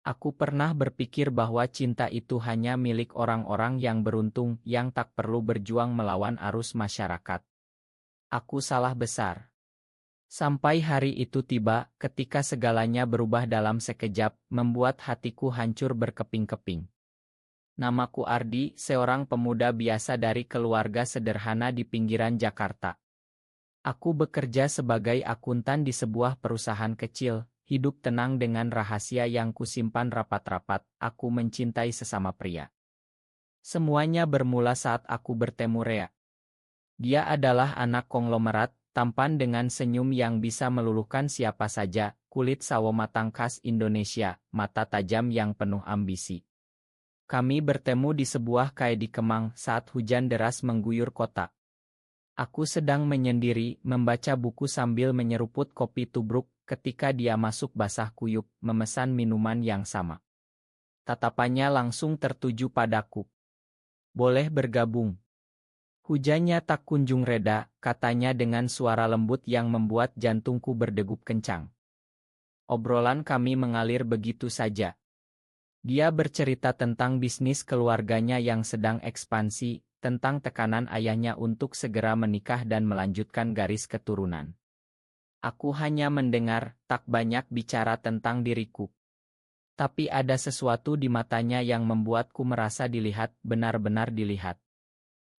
Aku pernah berpikir bahwa cinta itu hanya milik orang-orang yang beruntung yang tak perlu berjuang melawan arus masyarakat. Aku salah besar. Sampai hari itu tiba, ketika segalanya berubah dalam sekejap, membuat hatiku hancur berkeping-keping. Namaku Ardi, seorang pemuda biasa dari keluarga sederhana di pinggiran Jakarta. Aku bekerja sebagai akuntan di sebuah perusahaan kecil, hidup tenang dengan rahasia yang kusimpan rapat-rapat. Aku mencintai sesama pria. Semuanya bermula saat aku bertemu Rea. Dia adalah anak konglomerat, tampan dengan senyum yang bisa meluluhkan siapa saja, kulit sawo matang khas Indonesia, mata tajam yang penuh ambisi. Kami bertemu di sebuah kai di Kemang saat hujan deras mengguyur kota. Aku sedang menyendiri, membaca buku sambil menyeruput kopi tubruk, ketika dia masuk basah kuyup, memesan minuman yang sama. Tatapannya langsung tertuju padaku. "Boleh bergabung?" Hujannya tak kunjung reda, katanya dengan suara lembut yang membuat jantungku berdegup kencang. Obrolan kami mengalir begitu saja. Dia bercerita tentang bisnis keluarganya yang sedang ekspansi, tentang tekanan ayahnya untuk segera menikah dan melanjutkan garis keturunan. Aku hanya mendengar, tak banyak bicara tentang diriku. Tapi ada sesuatu di matanya yang membuatku merasa dilihat, benar-benar dilihat.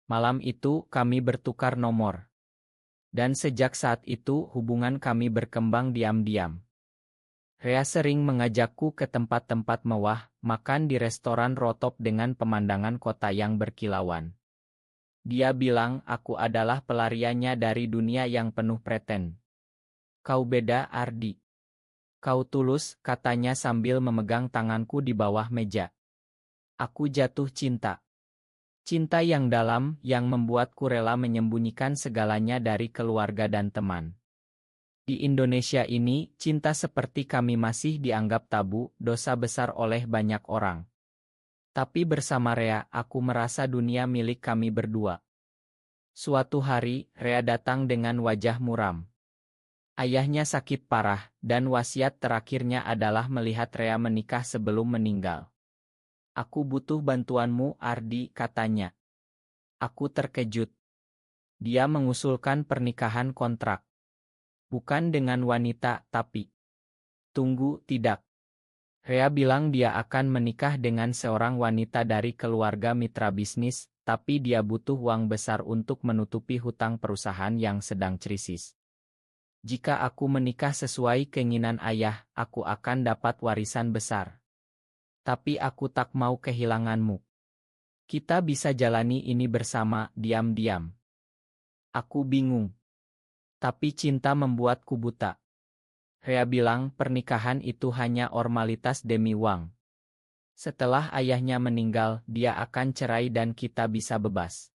Malam itu, kami bertukar nomor. Dan sejak saat itu, hubungan kami berkembang diam-diam. Rea sering mengajakku ke tempat-tempat mewah, makan di restoran rotop dengan pemandangan kota yang berkilauan. Dia bilang aku adalah pelariannya dari dunia yang penuh pretend. "Kau beda, Ardi. Kau tulus," katanya sambil memegang tanganku di bawah meja. Aku jatuh cinta. Cinta yang dalam, yang membuatku rela menyembunyikan segalanya dari keluarga dan teman. Di Indonesia ini, cinta seperti kami masih dianggap tabu, dosa besar oleh banyak orang. Tapi bersama Rea, aku merasa dunia milik kami berdua. Suatu hari, Rea datang dengan wajah muram. Ayahnya sakit parah, dan wasiat terakhirnya adalah melihat Rea menikah sebelum meninggal. "Aku butuh bantuanmu, Ardi," katanya. Aku terkejut. Dia mengusulkan pernikahan kontrak. Bukan dengan wanita, tapi... Tunggu, tidak. Rea bilang dia akan menikah dengan seorang wanita dari keluarga mitra bisnis, tapi dia butuh uang besar untuk menutupi hutang perusahaan yang sedang krisis. "Jika aku menikah sesuai keinginan ayah, aku akan dapat warisan besar. Tapi aku tak mau kehilanganmu. Kita bisa jalani ini bersama, diam-diam." Aku bingung. Tapi cinta membuatku buta. Rea bilang pernikahan itu hanya formalitas demi uang. Setelah ayahnya meninggal, dia akan cerai dan kita bisa bebas.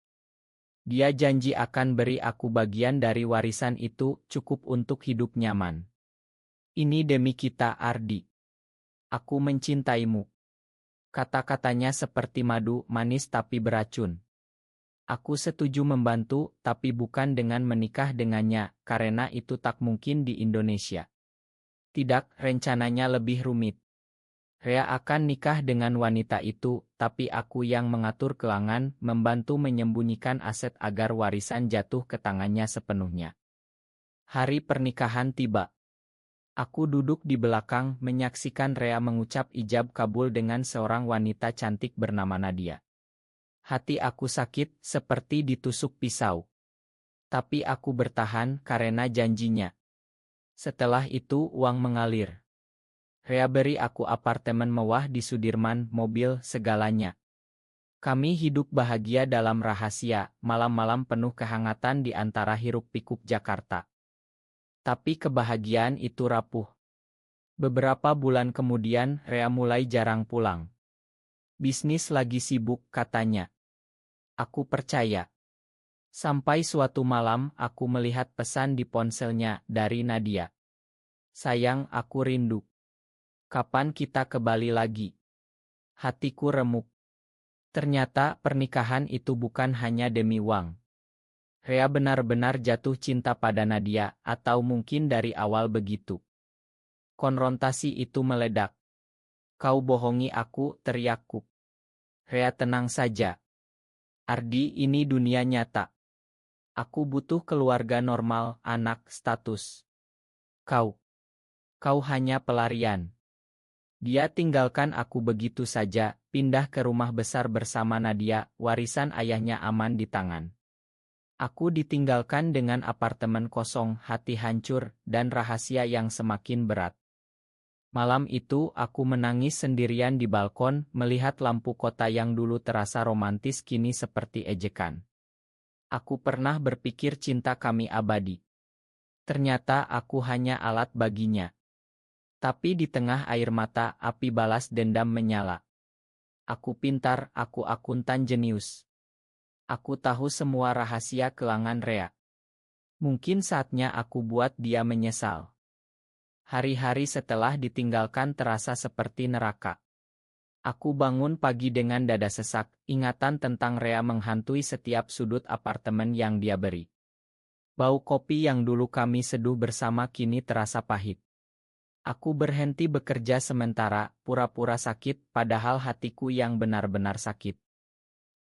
Dia janji akan beri aku bagian dari warisan itu, cukup untuk hidup nyaman. "Ini demi kita, Ardi. Aku mencintaimu." Kata-katanya seperti madu, manis tapi beracun. Aku setuju membantu, tapi bukan dengan menikah dengannya, karena itu tak mungkin di Indonesia. Tidak, rencananya lebih rumit. Rea akan nikah dengan wanita itu, tapi aku yang mengatur keuangan, membantu menyembunyikan aset agar warisan jatuh ke tangannya sepenuhnya. Hari pernikahan tiba. Aku duduk di belakang, menyaksikan Rea mengucap ijab kabul dengan seorang wanita cantik bernama Nadia. Hati aku sakit, seperti ditusuk pisau. Tapi aku bertahan karena janjinya. Setelah itu uang mengalir. Rea beri aku apartemen mewah di Sudirman, mobil, segalanya. Kami hidup bahagia dalam rahasia, malam-malam penuh kehangatan di antara hiruk-pikuk Jakarta. Tapi kebahagiaan itu rapuh. Beberapa bulan kemudian, Rea mulai jarang pulang. "Bisnis lagi sibuk," katanya. Aku percaya. Sampai suatu malam, aku melihat pesan di ponselnya dari Nadia. "Sayang, aku rindu. Kapan kita ke Bali lagi?" Hatiku remuk. Ternyata pernikahan itu bukan hanya demi uang. Rea benar-benar jatuh cinta pada Nadia, atau mungkin dari awal begitu. Konfrontasi itu meledak. Kau bohongi aku, teriakku. Rea, tenang saja. Ardi, ini dunia nyata. Aku butuh keluarga normal, anak, status. Kau hanya pelarian. Dia tinggalkan aku begitu saja, pindah ke rumah besar bersama Nadia, warisan ayahnya aman di tangan. Aku ditinggalkan dengan apartemen kosong, hati hancur, dan rahasia yang semakin berat. Malam itu aku menangis sendirian di balkon, melihat lampu kota yang dulu terasa romantis kini seperti ejekan. Aku pernah berpikir cinta kami abadi. Ternyata aku hanya alat baginya. Tapi di tengah air mata, api balas dendam menyala. Aku pintar, aku akuntan jenius. Aku tahu semua rahasia keuangan Rea. Mungkin saatnya aku buat dia menyesal. Hari-hari setelah ditinggalkan terasa seperti neraka. Aku bangun pagi dengan dada sesak, ingatan tentang Rea menghantui setiap sudut apartemen yang dia beri. Bau kopi yang dulu kami seduh bersama kini terasa pahit. Aku berhenti bekerja sementara, pura-pura sakit, padahal hatiku yang benar-benar sakit.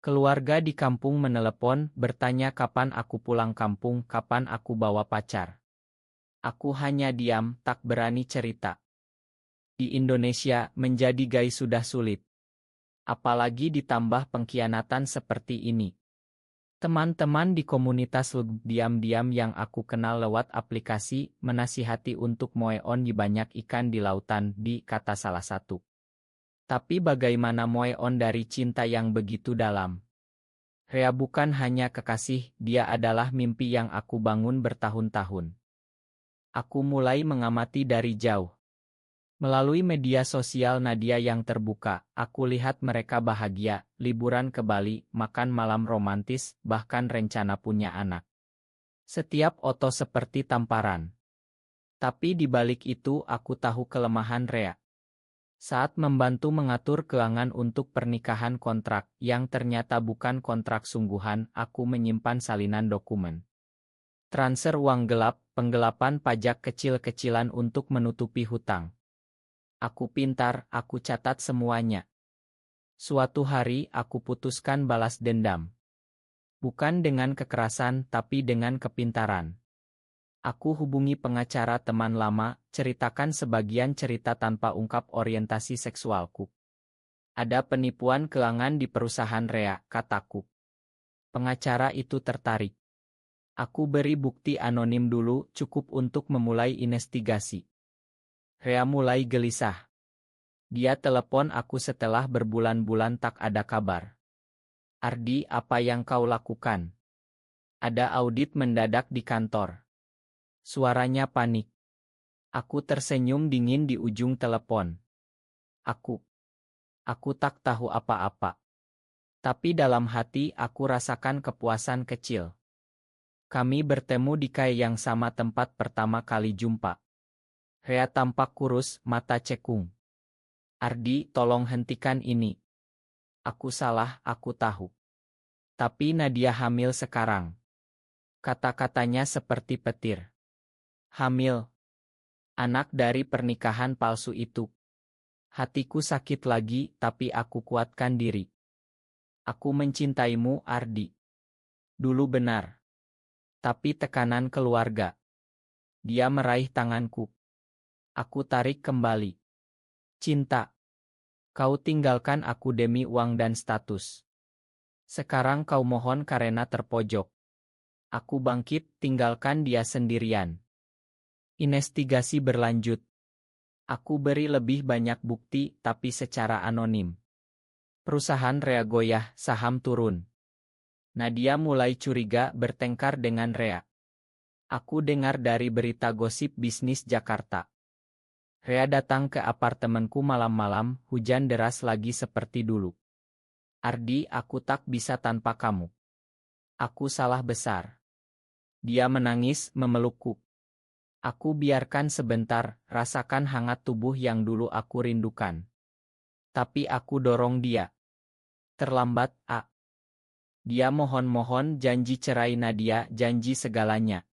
Keluarga di kampung menelepon, bertanya kapan aku pulang kampung, kapan aku bawa pacar. Aku hanya diam, tak berani cerita. Di Indonesia, menjadi gay sudah sulit. Apalagi ditambah pengkhianatan seperti ini. Teman-teman di komunitas diam-diam yang aku kenal lewat aplikasi, menasihati untuk moe on di banyak ikan di lautan, kata salah satu. Tapi bagaimana moe on dari cinta yang begitu dalam? Rea bukan hanya kekasih, dia adalah mimpi yang aku bangun bertahun-tahun. Aku mulai mengamati dari jauh. Melalui media sosial Nadia yang terbuka, aku lihat mereka bahagia, liburan ke Bali, makan malam romantis, bahkan rencana punya anak. Setiap foto seperti tamparan. Tapi di balik itu aku tahu kelemahan Rea. Saat membantu mengatur keuangan untuk pernikahan kontrak, yang ternyata bukan kontrak sungguhan, aku menyimpan salinan dokumen. Transfer uang gelap, penggelapan pajak kecil-kecilan untuk menutupi hutang. Aku pintar, aku catat semuanya. Suatu hari aku putuskan balas dendam. Bukan dengan kekerasan, tapi dengan kepintaran. Aku hubungi pengacara teman lama, ceritakan sebagian cerita tanpa ungkap orientasi seksualku. Ada penipuan keuangan di perusahaan Rea, kataku. Pengacara itu tertarik. Aku beri bukti anonim dulu, cukup untuk memulai investigasi. Rea mulai gelisah. Dia telepon aku setelah berbulan-bulan tak ada kabar. Ardi, apa yang kau lakukan? Ada audit mendadak di kantor. Suaranya panik. Aku tersenyum dingin di ujung telepon. Aku tak tahu apa-apa. Tapi dalam hati aku rasakan kepuasan kecil. Kami bertemu di kai yang sama tempat pertama kali jumpa. Rea tampak kurus, mata cekung. Ardi, tolong hentikan ini. Aku salah, aku tahu. Tapi Nadia hamil sekarang. Kata-katanya seperti petir. Hamil. Anak dari pernikahan palsu itu. Hatiku sakit lagi, tapi aku kuatkan diri. Aku mencintaimu, Ardi. Dulu benar. Tapi tekanan keluarga. Dia meraih tanganku. Aku tarik kembali. Cinta. Kau tinggalkan aku demi uang dan status. Sekarang kau mohon karena terpojok. Aku bangkit, tinggalkan dia sendirian. Investigasi berlanjut. Aku beri lebih banyak bukti, tapi secara anonim. Perusahaan Rea goyah, saham turun. Nadia mulai curiga, bertengkar dengan Rea. Aku dengar dari berita gosip bisnis Jakarta. Rea datang ke apartemenku malam-malam, hujan deras lagi seperti dulu. Ardi, aku tak bisa tanpa kamu. Aku salah besar. Dia menangis, memelukku. Aku biarkan sebentar, rasakan hangat tubuh yang dulu aku rindukan. Tapi aku dorong dia. Terlambat, A. Dia mohon-mohon janji cerai Nadia, janji segalanya.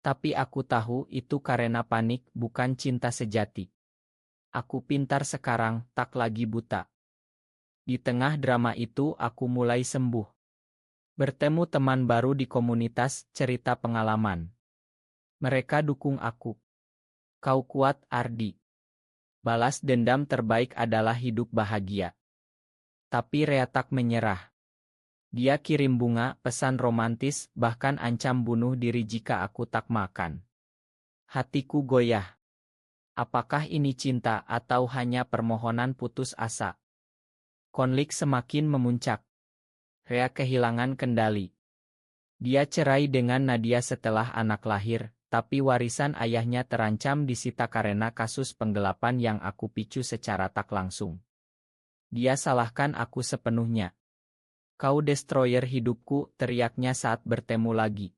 Tapi aku tahu itu karena panik, bukan cinta sejati. Aku pintar sekarang, tak lagi buta. Di tengah drama itu aku mulai sembuh. Bertemu teman baru di komunitas cerita pengalaman. Mereka dukung aku. Kau kuat, Ardi. Balas dendam terbaik adalah hidup bahagia. Tapi Rea tak menyerah. Dia kirim bunga, pesan romantis, bahkan ancam bunuh diri jika aku tak makan. Hatiku goyah. Apakah ini cinta atau hanya permohonan putus asa? Konflik semakin memuncak. Rea kehilangan kendali. Dia cerai dengan Nadia setelah anak lahir, tapi warisan ayahnya terancam disita karena kasus penggelapan yang aku picu secara tak langsung. Dia salahkan aku sepenuhnya. Kau destroyer hidupku, teriaknya saat bertemu lagi.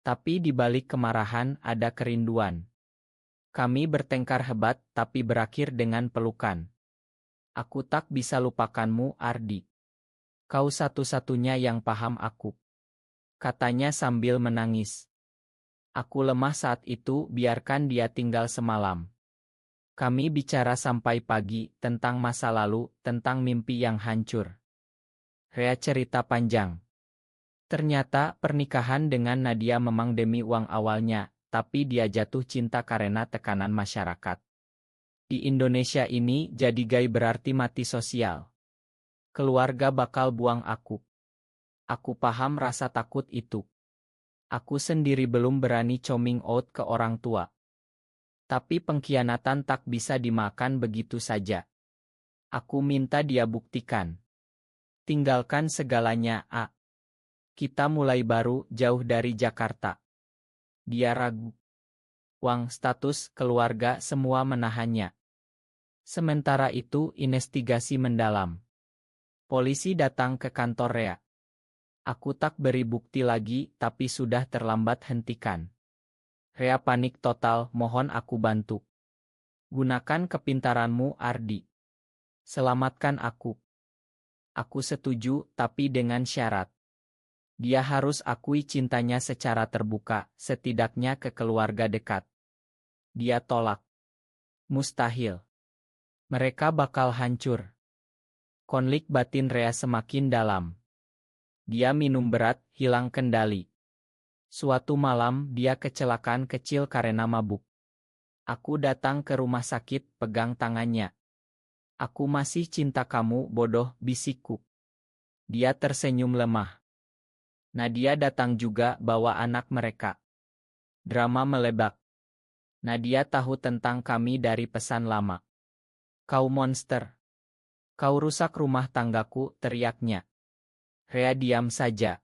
Tapi di balik kemarahan ada kerinduan. Kami bertengkar hebat, tapi berakhir dengan pelukan. Aku tak bisa lupakanmu, Ardi. Kau satu-satunya yang paham aku. Katanya sambil menangis. Aku lemah saat itu, biarkan dia tinggal semalam. Kami bicara sampai pagi, tentang masa lalu, tentang mimpi yang hancur. Rea cerita panjang. Ternyata, pernikahan dengan Nadia memang demi uang awalnya, tapi dia jatuh cinta karena tekanan masyarakat. Di Indonesia ini, jadi gay berarti mati sosial. Keluarga bakal buang aku. Aku paham rasa takut itu. Aku sendiri belum berani coming out ke orang tua. Tapi pengkhianatan tak bisa dimakan begitu saja. Aku minta dia buktikan. Tinggalkan segalanya, A. Kita mulai baru, jauh dari Jakarta. Dia ragu. Uang, status, keluarga, semua menahannya. Sementara itu, investigasi mendalam. Polisi datang ke kantor Rea. Aku tak beri bukti lagi, tapi sudah terlambat, hentikan. Rea panik total, mohon aku bantu. Gunakan kepintaranmu, Ardi. Selamatkan aku. Aku setuju, tapi dengan syarat. Dia harus akui cintanya secara terbuka, setidaknya ke keluarga dekat. Dia tolak. Mustahil. Mereka bakal hancur. Konflik batin Rea semakin dalam. Dia minum berat, hilang kendali. Suatu malam, dia kecelakaan kecil karena mabuk. Aku datang ke rumah sakit, pegang tangannya. Aku masih cinta kamu, bodoh, bisikku. Dia tersenyum lemah. Nadia datang juga, bawa anak mereka. Drama meledak. Nadia tahu tentang kami dari pesan lama. Kau monster. Kau rusak rumah tanggaku, teriaknya. Rea diam saja.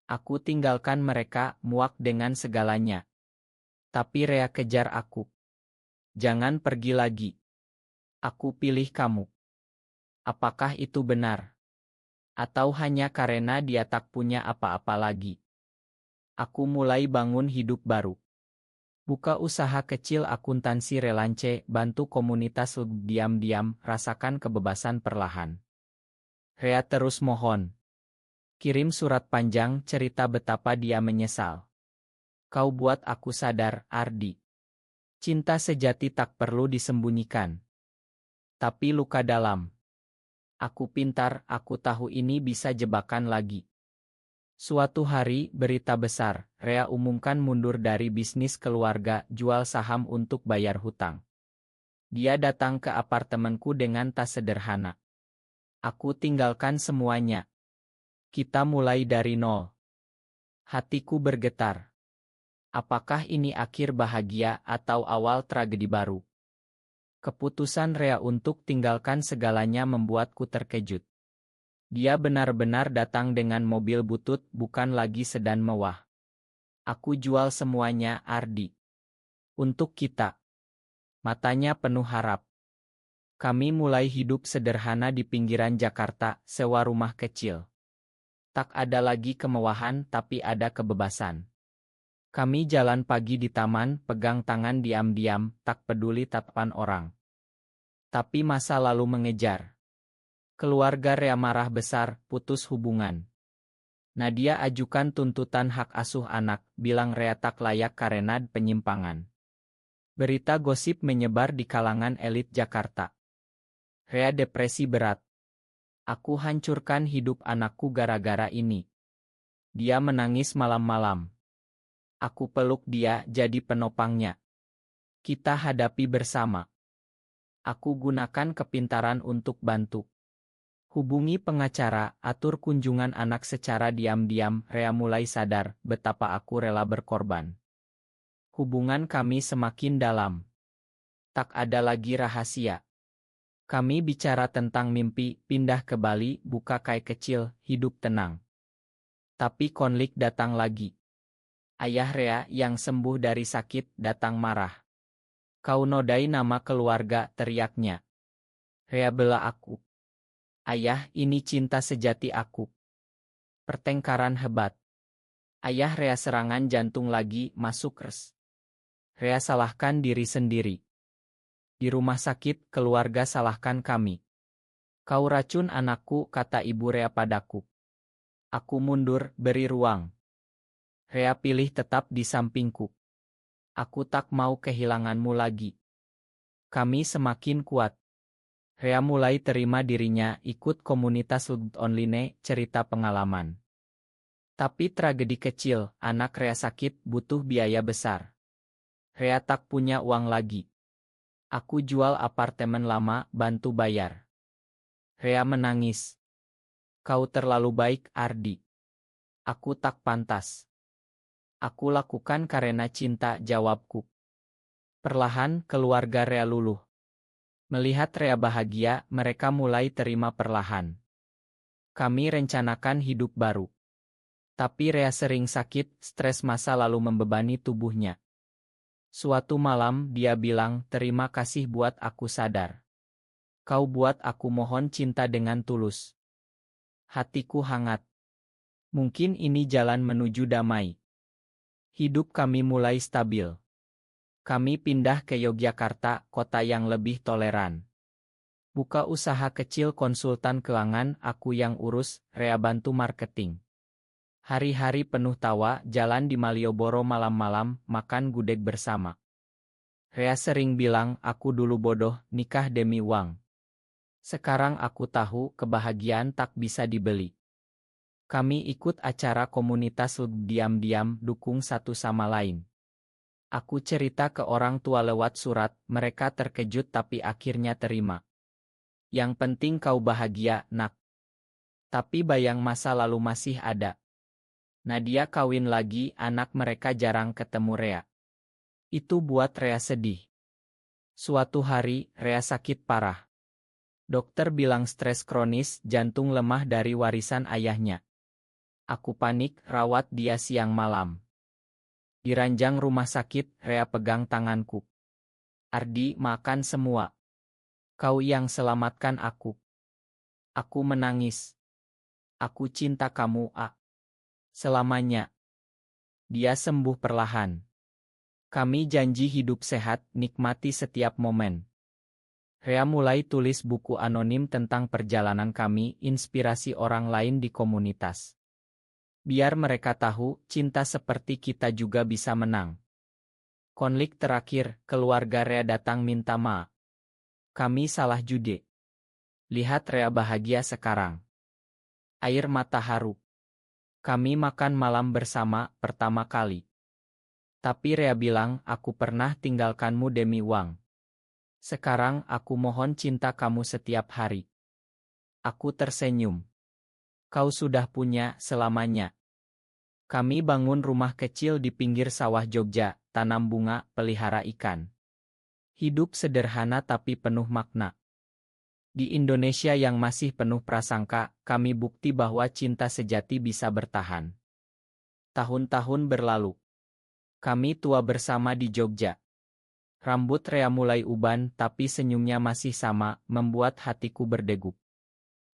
Aku tinggalkan mereka, muak dengan segalanya. Tapi Rea kejar aku. Jangan pergi lagi. Aku pilih kamu. Apakah itu benar? Atau hanya karena dia tak punya apa-apa lagi? Aku mulai bangun hidup baru. Buka usaha kecil akuntansi relance, bantu komunitas diam-diam, rasakan kebebasan perlahan. Rea terus mohon. Kirim surat panjang cerita betapa dia menyesal. Kau buat aku sadar, Ardi. Cinta sejati tak perlu disembunyikan. Tapi luka dalam. Aku pintar, aku tahu ini bisa jebakan lagi. Suatu hari, berita besar, Rea umumkan mundur dari bisnis keluarga, jual saham untuk bayar hutang. Dia datang ke apartemenku dengan tas sederhana. Aku tinggalkan semuanya. Kita mulai dari nol. Hatiku bergetar. Apakah ini akhir bahagia atau awal tragedi baru? Keputusan Rea untuk tinggalkan segalanya membuatku terkejut. Dia benar-benar datang dengan mobil butut, bukan lagi sedan mewah. Aku jual semuanya, Ardi. Untuk kita. Matanya penuh harap. Kami mulai hidup sederhana di pinggiran Jakarta, sewa rumah kecil. Tak ada lagi kemewahan, tapi ada kebebasan. Kami jalan pagi di taman, pegang tangan diam-diam, tak peduli tatapan orang. Tapi masa lalu mengejar. Keluarga Rea marah besar, putus hubungan. Nadia ajukan tuntutan hak asuh anak, bilang Rea tak layak karena penyimpangan. Berita gosip menyebar di kalangan elit Jakarta. Rea depresi berat. Aku hancurkan hidup anakku gara-gara ini. Dia menangis malam-malam. Aku peluk dia jadi penopangnya. Kita hadapi bersama. Aku gunakan kepintaran untuk bantu. Hubungi pengacara, atur kunjungan anak secara diam-diam. Rea mulai sadar betapa aku rela berkorban. Hubungan kami semakin dalam. Tak ada lagi rahasia. Kami bicara tentang mimpi, pindah ke Bali, buka kai kecil, hidup tenang. Tapi konflik datang lagi. Ayah Rea yang sembuh dari sakit datang marah. Kau nodai nama keluarga, teriaknya. Rea bela aku. Ayah, ini cinta sejati aku. Pertengkaran hebat. Ayah Rea serangan jantung lagi, masuk res. Rea salahkan diri sendiri. Di rumah sakit, keluarga salahkan kami. Kau racun anakku, kata ibu Rea padaku. Aku mundur, beri ruang. Rea pilih tetap di sampingku. Aku tak mau kehilanganmu lagi. Kami semakin kuat. Rea mulai terima dirinya ikut komunitas online cerita pengalaman. Tapi tragedi kecil, anak Rea sakit butuh biaya besar. Rea tak punya uang lagi. Aku jual apartemen lama, bantu bayar. Rea menangis. Kau terlalu baik, Ardi. Aku tak pantas. Aku lakukan karena cinta, jawabku. Perlahan, keluarga Rea luluh. Melihat Rea bahagia, mereka mulai terima perlahan. Kami rencanakan hidup baru. Tapi Rea sering sakit, stres masa lalu membebani tubuhnya. Suatu malam, dia bilang, terima kasih buat aku sadar. Kau buat aku mohon cinta dengan tulus. Hatiku hangat. Mungkin ini jalan menuju damai. Hidup kami mulai stabil. Kami pindah ke Yogyakarta, kota yang lebih toleran. Buka usaha kecil konsultan keuangan, aku yang urus, Rea bantu marketing. Hari-hari penuh tawa, jalan di Malioboro malam-malam, makan gudeg bersama. Rea sering bilang, aku dulu bodoh, nikah demi uang. Sekarang aku tahu, kebahagiaan tak bisa dibeli. Kami ikut acara komunitas diam-diam, dukung satu sama lain. Aku cerita ke orang tua lewat surat, mereka terkejut tapi akhirnya terima. Yang penting kau bahagia, nak. Tapi bayang masa lalu masih ada. Nadia kawin lagi, anak mereka jarang ketemu Rea. Itu buat Rea sedih. Suatu hari, Rea sakit parah. Dokter bilang stres kronis, jantung lemah dari warisan ayahnya. Aku panik, rawat dia siang malam. Di ranjang rumah sakit, Rea pegang tanganku. Ardi, makan semua. Kau yang selamatkan aku. Aku menangis. Aku cinta kamu, A. Selamanya. Dia sembuh perlahan. Kami janji hidup sehat, nikmati setiap momen. Rea mulai tulis buku anonim tentang perjalanan kami, inspirasi orang lain di komunitas. Biar mereka tahu, cinta seperti kita juga bisa menang. Konflik terakhir, keluarga Rea datang minta maaf. Kami salah jude. Lihat Rea bahagia sekarang. Air mata haru. Kami makan malam bersama, pertama kali. Tapi Rea bilang, aku pernah tinggalkanmu demi uang. Sekarang aku mohon cinta kamu setiap hari. Aku tersenyum. Kau sudah punya selamanya. Kami bangun rumah kecil di pinggir sawah Jogja, tanam bunga, pelihara ikan. Hidup sederhana tapi penuh makna. Di Indonesia yang masih penuh prasangka, kami bukti bahwa cinta sejati bisa bertahan. Tahun-tahun berlalu. Kami tua bersama di Jogja. Rambut Rea mulai uban tapi senyumnya masih sama, membuat hatiku berdegup.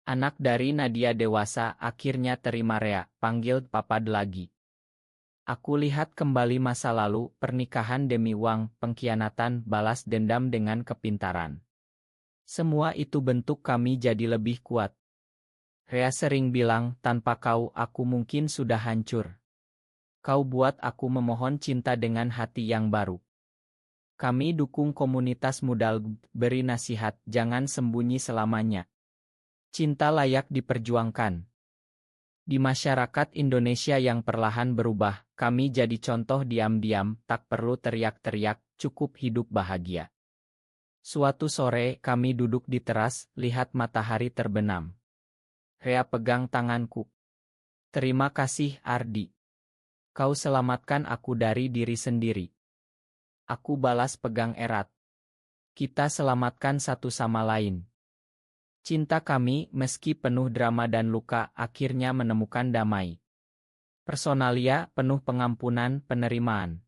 Anak dari Nadia dewasa akhirnya terima Rea, panggil papa lagi. Aku lihat kembali masa lalu, pernikahan demi uang, pengkhianatan, balas dendam dengan kepintaran. Semua itu bentuk kami jadi lebih kuat. Rea sering bilang, tanpa kau aku mungkin sudah hancur. Kau buat aku memohon cinta dengan hati yang baru. Kami dukung komunitas Mudal, beri nasihat, jangan sembunyi selamanya. Cinta layak diperjuangkan. Di masyarakat Indonesia yang perlahan berubah, kami jadi contoh diam-diam, tak perlu teriak-teriak, cukup hidup bahagia. Suatu sore, kami duduk di teras, lihat matahari terbenam. Rea pegang tanganku. Terima kasih, Ardi. Kau selamatkan aku dari diri sendiri. Aku balas pegang erat. Kita selamatkan satu sama lain. Cinta kami, meski penuh drama dan luka, akhirnya menemukan damai. Personalia, penuh pengampunan, penerimaan.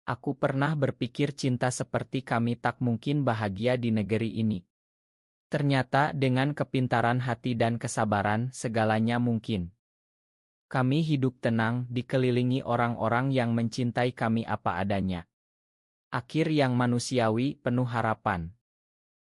Aku pernah berpikir cinta seperti kami tak mungkin bahagia di negeri ini. Ternyata dengan kepintaran hati dan kesabaran, segalanya mungkin. Kami hidup tenang, dikelilingi orang-orang yang mencintai kami apa adanya. Akhir yang manusiawi, penuh harapan.